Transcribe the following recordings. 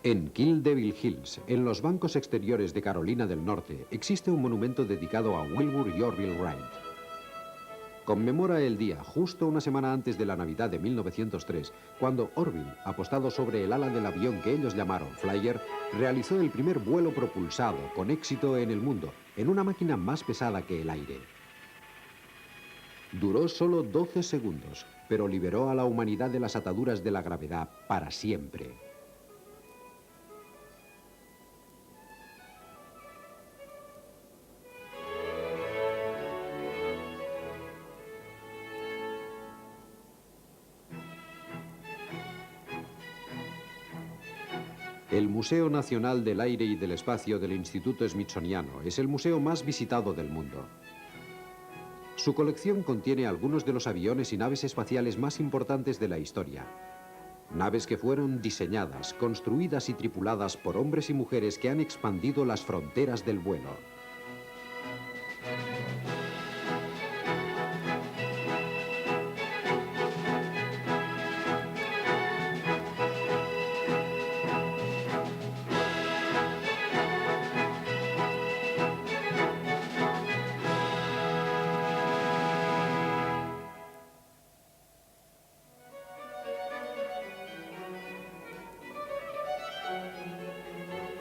En Kill Devil Hills, en los bancos exteriores de Carolina del Norte, existe un monumento dedicado a Wilbur y Orville Wright. Conmemora el día justo una semana antes de la Navidad de 1903, cuando Orville, apostado sobre el ala del avión que ellos llamaron Flyer, realizó el primer vuelo propulsado con éxito en el mundo, en una máquina más pesada que el aire. Duró solo 12 segundos, pero liberó a la humanidad de las ataduras de la gravedad para siempre. El Museo Nacional del Aire y del Espacio del Instituto Smithsoniano es el museo más visitado del mundo. Su colección contiene algunos de los aviones y naves espaciales más importantes de la historia. Naves que fueron diseñadas, construidas y tripuladas por hombres y mujeres que han expandido las fronteras del vuelo.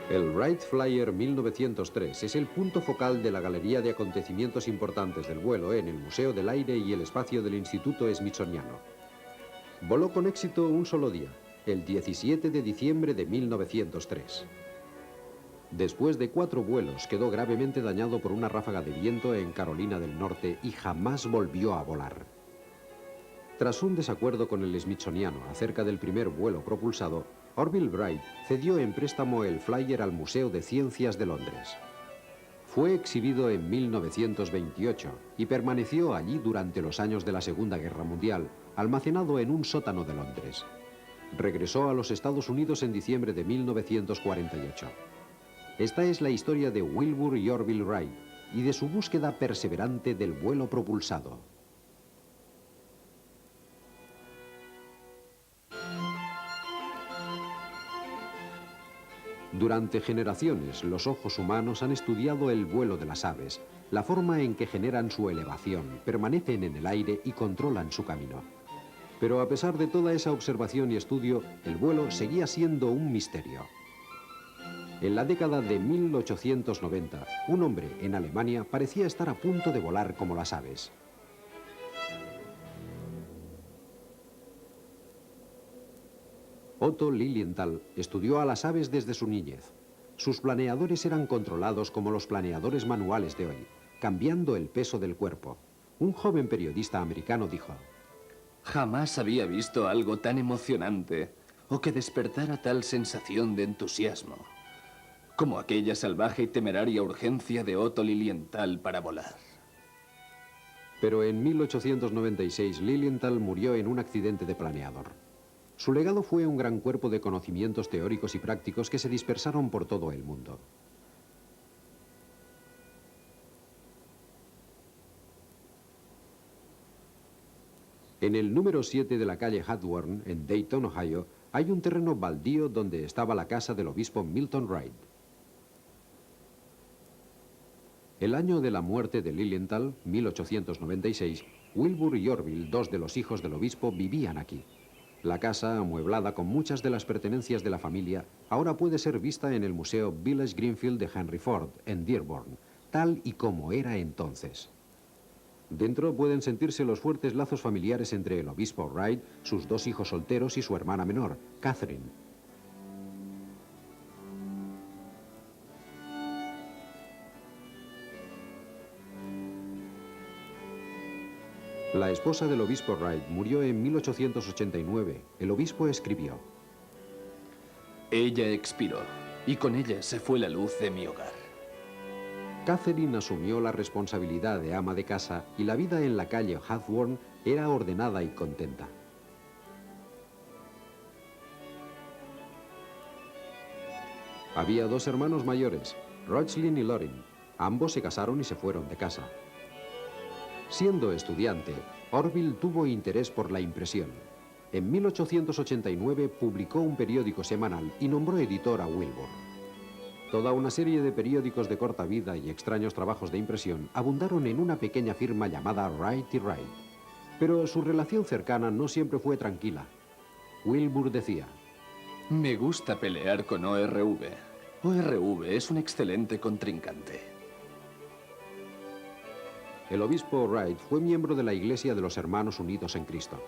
El Wright Flyer 1903 es el punto focal de la galería de acontecimientos importantes del vuelo en el Museo del Aire y el Espacio del Instituto Smithsoniano. Voló con éxito un solo día, el 17 de diciembre de 1903. Después de 4 vuelos, quedó gravemente dañado por una ráfaga de viento en Carolina del Norte y jamás volvió a volar. Tras un desacuerdo con el Smithsoniano acerca del primer vuelo propulsado, Orville Wright cedió en préstamo el Flyer al Museo de Ciencias de Londres. Fue exhibido en 1928 y permaneció allí durante los años de la Segunda Guerra Mundial, almacenado en un sótano de Londres. Regresó a los Estados Unidos en diciembre de 1948. Esta es la historia de Wilbur y Orville Wright y de su búsqueda perseverante del vuelo propulsado. Durante generaciones, los ojos humanos han estudiado el vuelo de las aves, la forma en que generan su elevación, permanecen en el aire y controlan su camino. Pero a pesar de toda esa observación y estudio, el vuelo seguía siendo un misterio. En la década de 1890, un hombre en Alemania parecía estar a punto de volar como las aves. Otto Lilienthal estudió a las aves desde su niñez. Sus planeadores eran controlados como los planeadores manuales de hoy, cambiando el peso del cuerpo. Un joven periodista americano dijo: Jamás había visto algo tan emocionante o que despertara tal sensación de entusiasmo como aquella salvaje y temeraria urgencia de Otto Lilienthal para volar. Pero en 1896 Lilienthal murió en un accidente de planeador. Su legado fue un gran cuerpo de conocimientos teóricos y prácticos que se dispersaron por todo el mundo. En el número 7 de la calle Hawthorne, en Dayton, Ohio, hay un terreno baldío donde estaba la casa del obispo Milton Wright. El año de la muerte de Lilienthal, 1896, Wilbur y Orville, 2 de los hijos del obispo, vivían aquí. La casa, amueblada con muchas de las pertenencias de la familia, ahora puede ser vista en el Museo Village Greenfield de Henry Ford, en Dearborn, tal y como era entonces. Dentro pueden sentirse los fuertes lazos familiares entre el obispo Wright, sus 2 hijos solteros y su hermana menor, Catherine. La esposa del obispo Wright murió en 1889. El obispo escribió: Ella expiró y con ella se fue la luz de mi hogar. Catherine asumió la responsabilidad de ama de casa y la vida en la calle Hawthorne era ordenada y contenta. Había 2 hermanos mayores, Rochlin y Lorin. Ambos se casaron y se fueron de casa. Siendo estudiante, Orville tuvo interés por la impresión. En 1889 publicó un periódico semanal y nombró editor a Wilbur. Toda una serie de periódicos de corta vida y extraños trabajos de impresión abundaron en una pequeña firma llamada Wright y Wright. Pero su relación cercana no siempre fue tranquila. Wilbur decía: me gusta pelear con ORV. ORV es un excelente contrincante. El obispo Wright fue miembro de la Iglesia de los Hermanos Unidos en Cristo.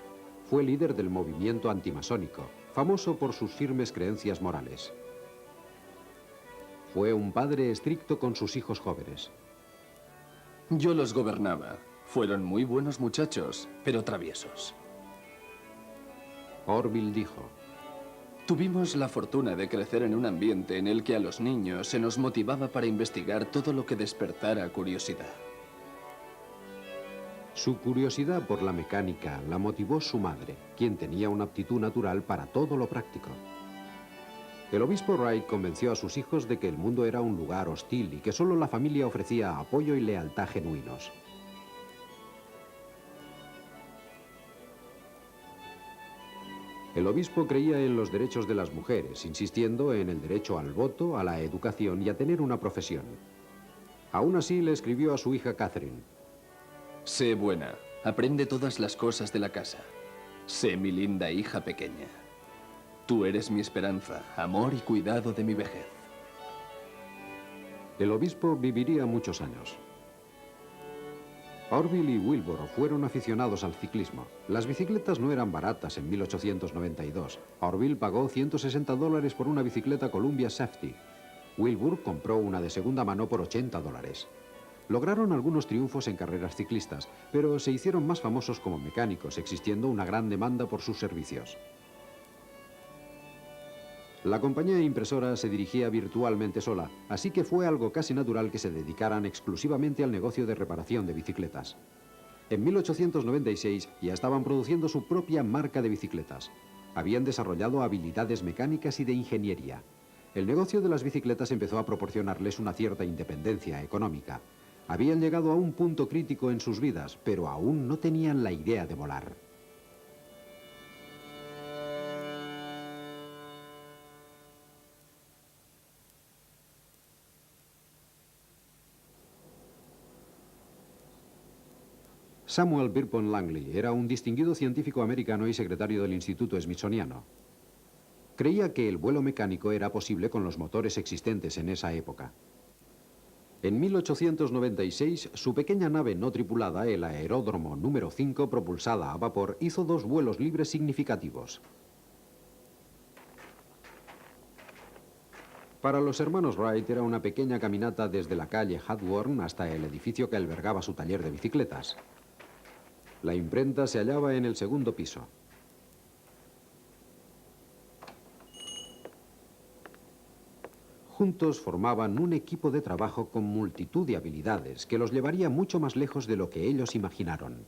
Fue líder del movimiento antimasónico, famoso por sus firmes creencias morales. Fue un padre estricto con sus hijos jóvenes. Yo los gobernaba. Fueron muy buenos muchachos, pero traviesos. Orville dijo: tuvimos la fortuna de crecer en un ambiente en el que a los niños se nos motivaba para investigar todo lo que despertara curiosidad. Su curiosidad por la mecánica la motivó su madre, quien tenía una aptitud natural para todo lo práctico. El obispo Wright convenció a sus hijos de que el mundo era un lugar hostil y que solo la familia ofrecía apoyo y lealtad genuinos. El obispo creía en los derechos de las mujeres, insistiendo en el derecho al voto, a la educación y a tener una profesión. Aún así, le escribió a su hija Catherine: sé buena, aprende todas las cosas de la casa. Sé mi linda hija pequeña. Tú eres mi esperanza, amor y cuidado de mi vejez. El obispo viviría muchos años. Orville y Wilbur fueron aficionados al ciclismo. Las bicicletas no eran baratas en 1892. Orville pagó $160 por una bicicleta Columbia Safety. Wilbur compró una de segunda mano por $80. Lograron algunos triunfos en carreras ciclistas, pero se hicieron más famosos como mecánicos, existiendo una gran demanda por sus servicios. La compañía impresora se dirigía virtualmente sola, así que fue algo casi natural que se dedicaran exclusivamente al negocio de reparación de bicicletas. En 1896 ya estaban produciendo su propia marca de bicicletas. Habían desarrollado habilidades mecánicas y de ingeniería. El negocio de las bicicletas empezó a proporcionarles una cierta independencia económica. Habían llegado a un punto crítico en sus vidas, pero aún no tenían la idea de volar. Samuel Pierpont Langley era un distinguido científico americano y secretario del Instituto Smithsoniano. Creía que el vuelo mecánico era posible con los motores existentes en esa época. En 1896, su pequeña nave no tripulada, el aeródromo número 5, propulsada a vapor, hizo 2 vuelos libres significativos. Para los hermanos Wright era una pequeña caminata desde la calle Hawthorne hasta el edificio que albergaba su taller de bicicletas. La imprenta se hallaba en el segundo piso. Juntos formaban un equipo de trabajo con multitud de habilidades que los llevaría mucho más lejos de lo que ellos imaginaron.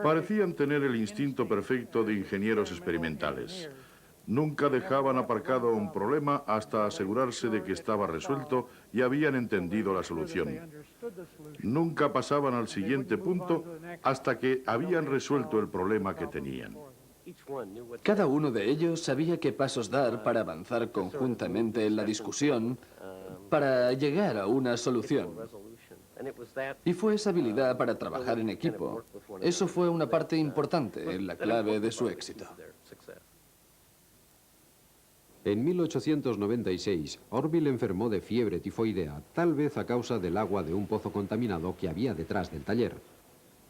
Parecían tener el instinto perfecto de ingenieros experimentales. Nunca dejaban aparcado un problema hasta asegurarse de que estaba resuelto y habían entendido la solución. Nunca pasaban al siguiente punto hasta que habían resuelto el problema que tenían. Cada uno de ellos sabía qué pasos dar para avanzar conjuntamente en la discusión, para llegar a una solución. Y fue esa habilidad para trabajar en equipo. Eso fue una parte importante en la clave de su éxito. En 1896, Orville enfermó de fiebre tifoidea, tal vez a causa del agua de un pozo contaminado que había detrás del taller.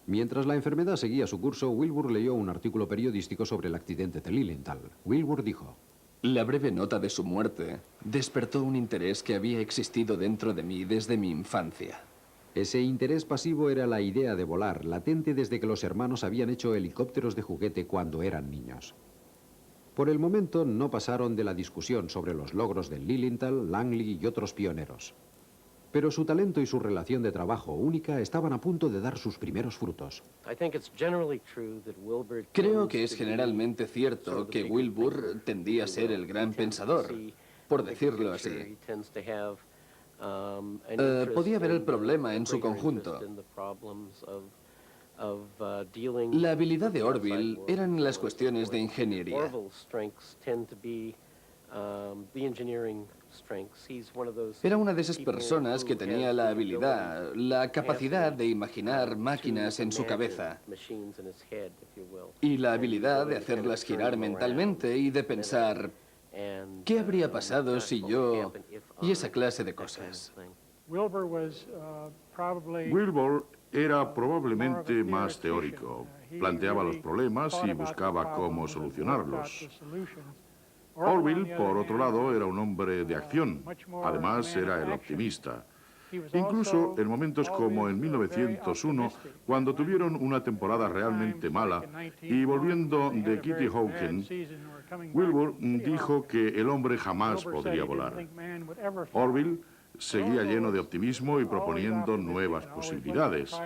Mientras la enfermedad seguía su curso, Wilbur leyó un artículo periodístico sobre el accidente de Lilienthal. Wilbur dijo: la breve nota de su muerte despertó un interés que había existido dentro de mí desde mi infancia. Ese interés pasivo era la idea de volar, latente desde que los hermanos habían hecho helicópteros de juguete cuando eran niños. Por el momento no pasaron de la discusión sobre los logros de Lilienthal, Langley y otros pioneros. Pero su talento y su relación de trabajo única estaban a punto de dar sus primeros frutos. Creo que es generalmente cierto que Wilbur tendía a ser el gran pensador, por decirlo así. Podía ver el problema en su conjunto. La habilidad de Orville eran las cuestiones de ingeniería. Era una de esas personas que tenía la habilidad, la capacidad de imaginar máquinas en su cabeza y la habilidad de hacerlas girar mentalmente y de pensar, ¿qué habría pasado si yo...? Y esa clase de cosas. Wilbur era probablemente más teórico. Planteaba los problemas y buscaba cómo solucionarlos. Orville, por otro lado, era un hombre de acción. Además, era el optimista. Incluso en momentos como en 1901, cuando tuvieron una temporada realmente mala, y volviendo de Kitty Hawken, Wilbur dijo que el hombre jamás podría volar. Orville seguía lleno de optimismo y proponiendo nuevas posibilidades.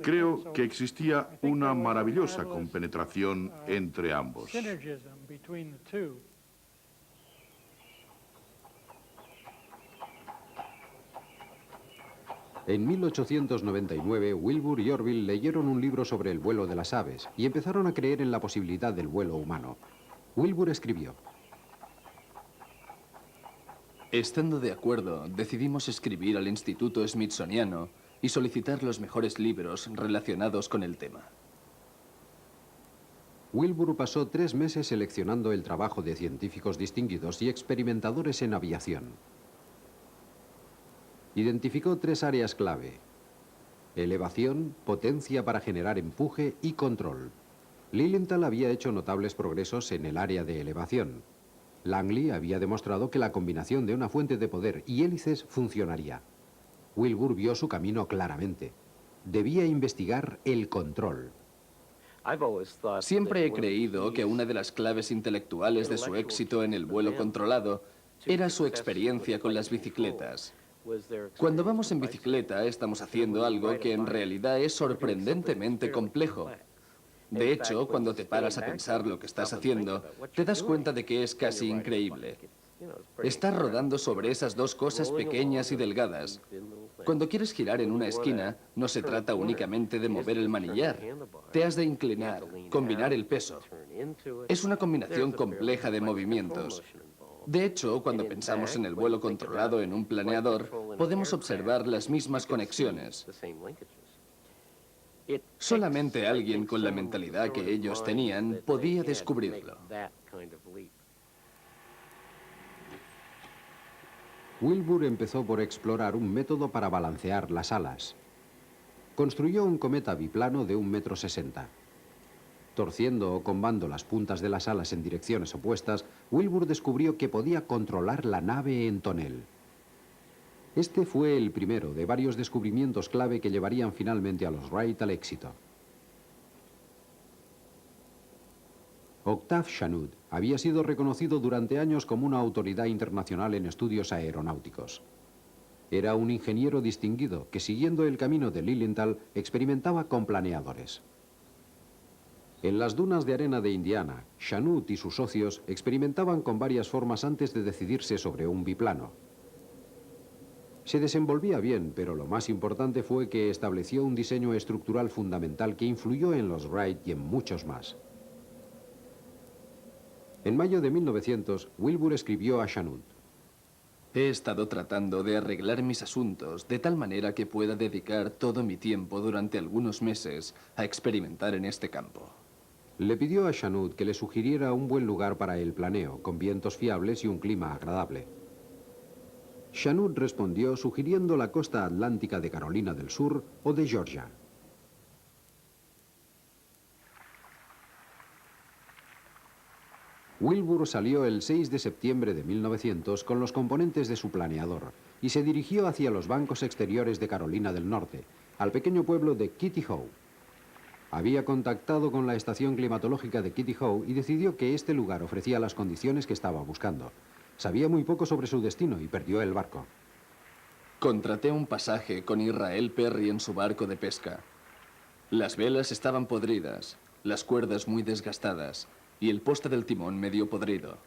Creo que existía una maravillosa compenetración entre ambos. En 1899, Wilbur y Orville leyeron un libro sobre el vuelo de las aves y empezaron a creer en la posibilidad del vuelo humano. Wilbur escribió: Estando de acuerdo, decidimos escribir al Instituto Smithsoniano y solicitar los mejores libros relacionados con el tema. Wilbur pasó 3 meses seleccionando el trabajo de científicos distinguidos y experimentadores en aviación. Identificó 3 áreas clave: elevación, potencia para generar empuje y control. Lilienthal había hecho notables progresos en el área de elevación. Langley había demostrado que la combinación de una fuente de poder y hélices funcionaría. Wilbur vio su camino claramente. Debía investigar el control. Siempre he creído que una de las claves intelectuales de su éxito en el vuelo controlado era su experiencia con las bicicletas. Cuando vamos en bicicleta, estamos haciendo algo que en realidad es sorprendentemente complejo. De hecho, cuando te paras a pensar lo que estás haciendo, te das cuenta de que es casi increíble. Estás rodando sobre esas 2 cosas pequeñas y delgadas. Cuando quieres girar en una esquina, no se trata únicamente de mover el manillar. Te has de inclinar, combinar el peso. Es una combinación compleja de movimientos. De hecho, cuando pensamos en el vuelo controlado en un planeador, podemos observar las mismas conexiones. Solamente alguien con la mentalidad que ellos tenían podía descubrirlo. Wilbur empezó por explorar un método para balancear las alas. Construyó un cometa biplano de 1,60 m. Torciendo o combando las puntas de las alas en direcciones opuestas, Wilbur descubrió que podía controlar la nave en tonel. Este fue el primero de varios descubrimientos clave que llevarían finalmente a los Wright al éxito. Octave Chanute había sido reconocido durante años como una autoridad internacional en estudios aeronáuticos. Era un ingeniero distinguido que, siguiendo el camino de Lilienthal, experimentaba con planeadores. En las dunas de arena de Indiana, Chanute y sus socios experimentaban con varias formas antes de decidirse sobre un biplano. Se desenvolvía bien, pero lo más importante fue que estableció un diseño estructural fundamental que influyó en los Wright y en muchos más. En mayo de 1900, Wilbur escribió a Chanute: He estado tratando de arreglar mis asuntos de tal manera que pueda dedicar todo mi tiempo durante algunos meses a experimentar en este campo. Le pidió a Chanute que le sugiriera un buen lugar para el planeo, con vientos fiables y un clima agradable. Chanute respondió sugiriendo la costa atlántica de Carolina del Sur o de Georgia. Wilbur salió el 6 de septiembre de 1900 con los componentes de su planeador y se dirigió hacia los bancos exteriores de Carolina del Norte, al pequeño pueblo de Kitty Hawk. Había contactado con la estación climatológica de Kitty Hawk y decidió que este lugar ofrecía las condiciones que estaba buscando. Sabía muy poco sobre su destino y perdió el barco. Contraté un pasaje con Israel Perry en su barco de pesca. Las velas estaban podridas, las cuerdas muy desgastadas y el poste del timón medio podrido.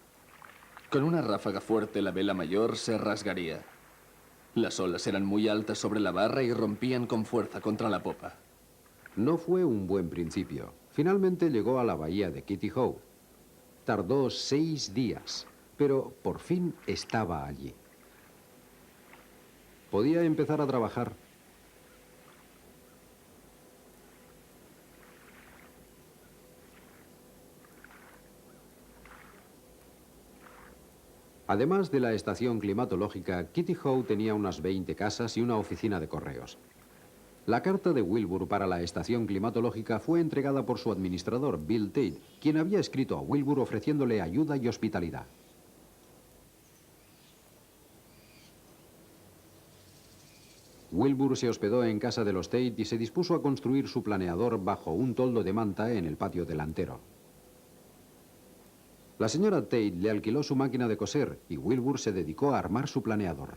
Con una ráfaga fuerte la vela mayor se rasgaría. Las olas eran muy altas sobre la barra y rompían con fuerza contra la popa. No fue un buen principio. Finalmente llegó a la bahía de Kitty Hawk. Tardó 6 días, pero por fin estaba allí. Podía empezar a trabajar. Además de la estación climatológica, Kitty Hawk tenía unas 20 casas y una oficina de correos. La carta de Wilbur para la estación climatológica fue entregada por su administrador, Bill Tate, quien había escrito a Wilbur ofreciéndole ayuda y hospitalidad. Wilbur se hospedó en casa de los Tate y se dispuso a construir su planeador bajo un toldo de manta en el patio delantero. La señora Tate le alquiló su máquina de coser y Wilbur se dedicó a armar su planeador.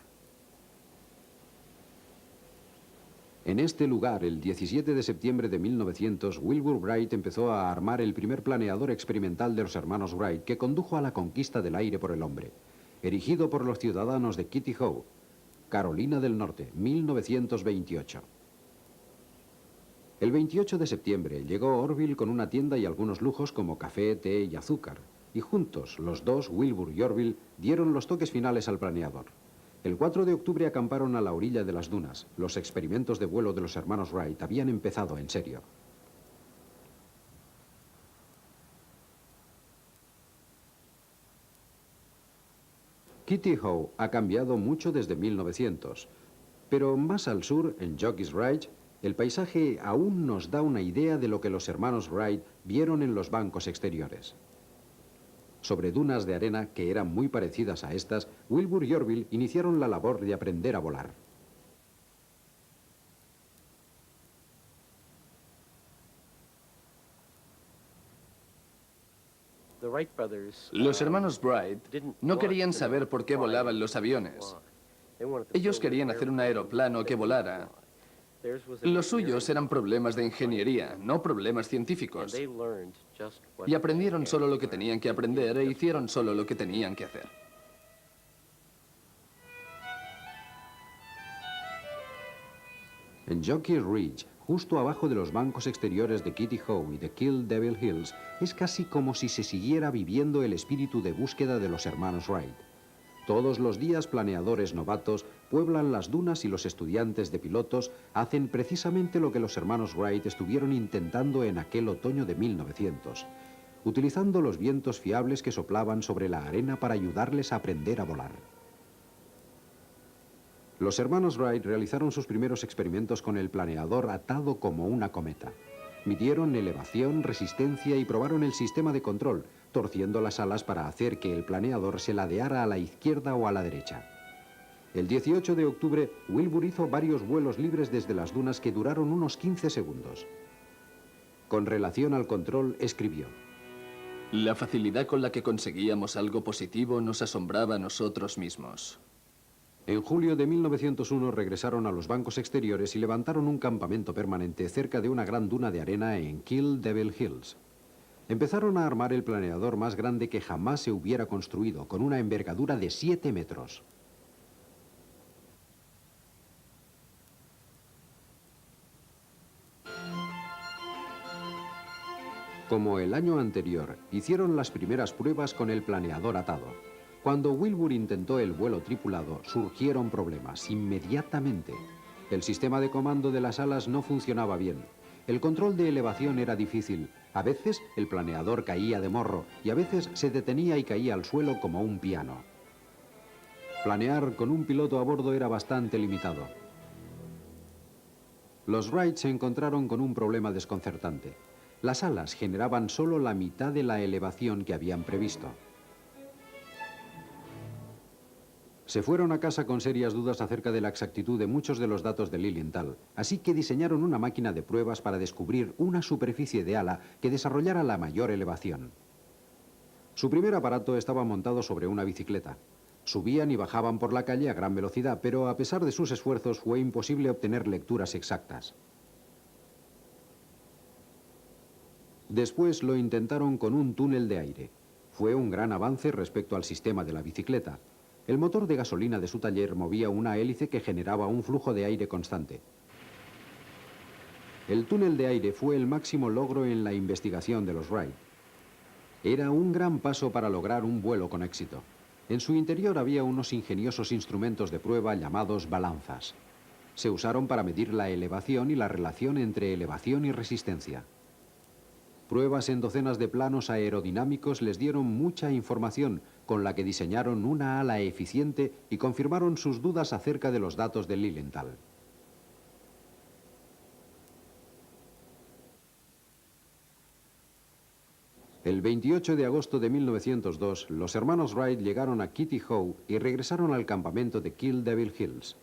En este lugar, el 17 de septiembre de 1900, Wilbur Wright empezó a armar el primer planeador experimental de los hermanos Wright que condujo a la conquista del aire por el hombre, erigido por los ciudadanos de Kitty Hawk, Carolina del Norte, 1928. El 28 de septiembre llegó Orville con una tienda y algunos lujos como café, té y azúcar, y juntos, los dos, Wilbur y Orville, dieron los toques finales al planeador. El 4 de octubre acamparon a la orilla de las dunas. Los experimentos de vuelo de los hermanos Wright habían empezado en serio. Kitty Hawk ha cambiado mucho desde 1900, pero más al sur, en Jockey's Ridge, el paisaje aún nos da una idea de lo que los hermanos Wright vieron en los bancos exteriores. Sobre dunas de arena que eran muy parecidas a estas, Wilbur y Orville iniciaron la labor de aprender a volar. Los hermanos Wright no querían saber por qué volaban los aviones. Ellos querían hacer un aeroplano que volara. Los suyos eran problemas de ingeniería, no problemas científicos. Y aprendieron solo lo que tenían que aprender e hicieron solo lo que tenían que hacer. En Jockey's Ridge, justo abajo de los bancos exteriores de Kitty Hawk y de Kill Devil Hills, es casi como si se siguiera viviendo el espíritu de búsqueda de los hermanos Wright. Todos los días planeadores novatos pueblan las dunas y los estudiantes de pilotos hacen precisamente lo que los hermanos Wright estuvieron intentando en aquel otoño de 1900, utilizando los vientos fiables que soplaban sobre la arena para ayudarles a aprender a volar. Los hermanos Wright realizaron sus primeros experimentos con el planeador atado como una cometa. Midieron elevación, resistencia y probaron el sistema de control, torciendo las alas para hacer que el planeador se ladeara a la izquierda o a la derecha. El 18 de octubre, Wilbur hizo varios vuelos libres desde las dunas que duraron unos 15 segundos. Con relación al control, escribió: La facilidad con la que conseguíamos algo positivo nos asombraba a nosotros mismos. En julio de 1901 regresaron a los bancos exteriores y levantaron un campamento permanente cerca de una gran duna de arena en Kill Devil Hills. Empezaron a armar el planeador más grande que jamás se hubiera construido, con una envergadura de 7 metros. Como el año anterior, hicieron las primeras pruebas con el planeador atado. Cuando Wilbur intentó el vuelo tripulado, surgieron problemas inmediatamente. El sistema de comando de las alas no funcionaba bien. El control de elevación era difícil. A veces el planeador caía de morro y a veces se detenía y caía al suelo como un piano. Planear con un piloto a bordo era bastante limitado. Los Wright se encontraron con un problema desconcertante. Las alas generaban solo la mitad de la elevación que habían previsto. Se fueron a casa con serias dudas acerca de la exactitud de muchos de los datos de Lilienthal, así que diseñaron una máquina de pruebas para descubrir una superficie de ala que desarrollara la mayor elevación. Su primer aparato estaba montado sobre una bicicleta. Subían y bajaban por la calle a gran velocidad, pero a pesar de sus esfuerzos fue imposible obtener lecturas exactas. Después lo intentaron con un túnel de aire. Fue un gran avance respecto al sistema de la bicicleta. El motor de gasolina de su taller movía una hélice que generaba un flujo de aire constante. El túnel de aire fue el máximo logro en la investigación de los Wright. Era un gran paso para lograr un vuelo con éxito. En su interior había unos ingeniosos instrumentos de prueba llamados balanzas. Se usaron para medir la elevación y la relación entre elevación y resistencia. Pruebas en docenas de planos aerodinámicos les dieron mucha información, con la que diseñaron una ala eficiente y confirmaron sus dudas acerca de los datos de Lilienthal. El 28 de agosto de 1902, los hermanos Wright llegaron a Kitty Hawk y regresaron al campamento de Kill Devil Hills.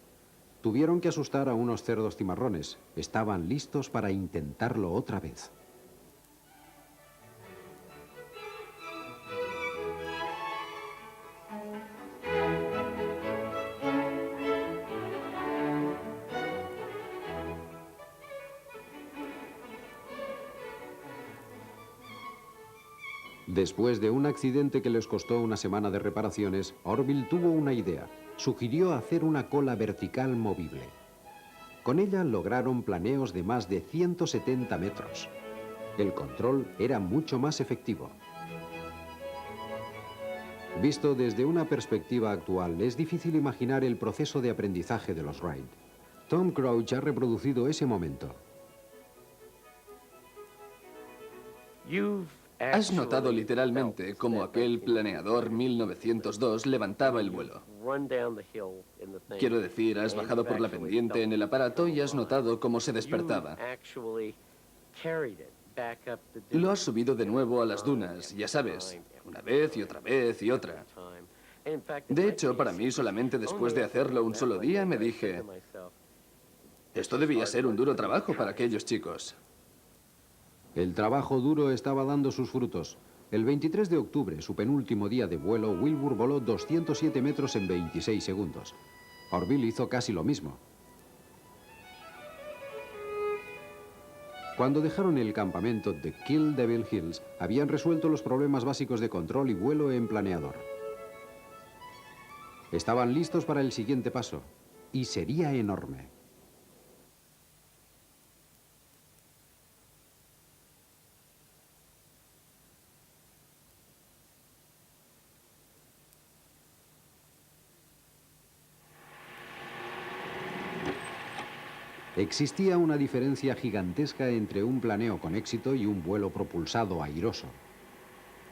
Tuvieron que asustar a unos cerdos cimarrones. Estaban listos para intentarlo otra vez. Después de un accidente que les costó una semana de reparaciones, Orville tuvo una idea. Sugirió hacer una cola vertical movible. Con ella lograron planeos de más de 170 metros. El control era mucho más efectivo. Visto desde una perspectiva actual, es difícil imaginar el proceso de aprendizaje de los Wright. Tom Crouch ha reproducido ese momento. Has notado literalmente cómo aquel planeador 1902 levantaba el vuelo. Quiero decir, has bajado por la pendiente en el aparato y has notado cómo se despertaba. Lo has subido de nuevo a las dunas, ya sabes, una vez y otra vez y otra. De hecho, para mí, solamente después de hacerlo un solo día, me dije, esto debía ser un duro trabajo para aquellos chicos. El trabajo duro estaba dando sus frutos. El 23 de octubre, su penúltimo día de vuelo, Wilbur voló 207 metros en 26 segundos. Orville hizo casi lo mismo. Cuando dejaron el campamento de Kill Devil Hills, habían resuelto los problemas básicos de control y vuelo en planeador. Estaban listos para el siguiente paso, y sería enorme. Existía una diferencia gigantesca entre un planeo con éxito y un vuelo propulsado airoso.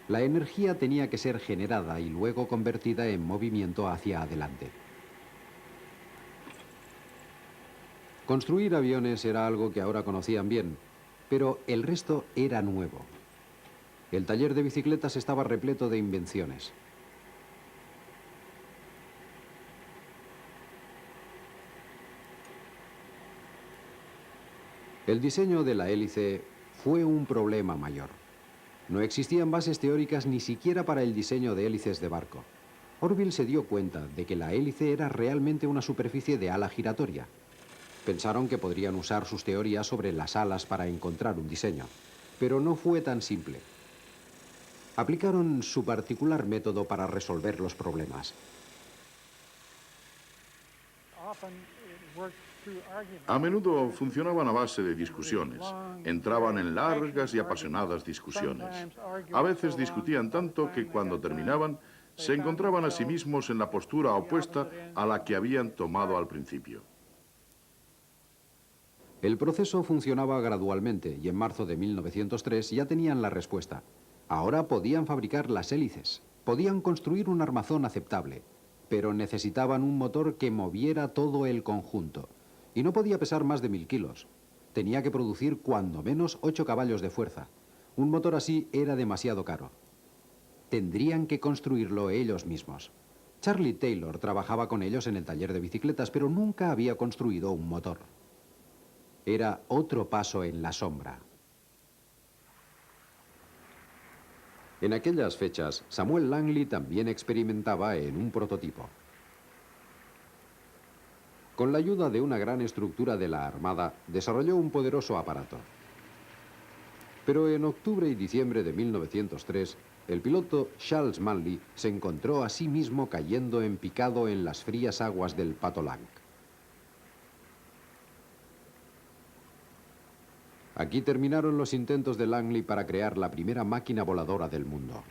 La energía tenía que ser generada y luego convertida en movimiento hacia adelante. Construir aviones era algo que ahora conocían bien, pero el resto era nuevo. El taller de bicicletas estaba repleto de invenciones. El diseño de la hélice fue un problema mayor. No existían bases teóricas ni siquiera para el diseño de hélices de barco. Orville se dio cuenta de que la hélice era realmente una superficie de ala giratoria. Pensaron que podrían usar sus teorías sobre las alas para encontrar un diseño, pero no fue tan simple. Aplicaron su particular método para resolver los problemas. A menudo funcionaban a base de discusiones. Entraban en largas y apasionadas discusiones. A veces discutían tanto que cuando terminaban, se encontraban a sí mismos en la postura opuesta a la que habían tomado al principio. El proceso funcionaba gradualmente y en marzo de 1903 ya tenían la respuesta. Ahora podían fabricar las hélices, podían construir un armazón aceptable, pero necesitaban un motor que moviera todo el conjunto. Y no podía pesar más de 1000 kilos. Tenía que producir cuando menos 8 caballos de fuerza. Un motor así era demasiado caro. Tendrían que construirlo ellos mismos. Charlie Taylor trabajaba con ellos en el taller de bicicletas, pero nunca había construido un motor. Era otro paso en la sombra. En aquellas fechas, Samuel Langley también experimentaba en un prototipo. Con la ayuda de una gran estructura de la Armada, desarrolló un poderoso aparato. Pero en octubre y diciembre de 1903, el piloto Charles Manley se encontró a sí mismo cayendo en picado en las frías aguas del Patolanc. Aquí terminaron los intentos de Langley para crear la primera máquina voladora del mundo.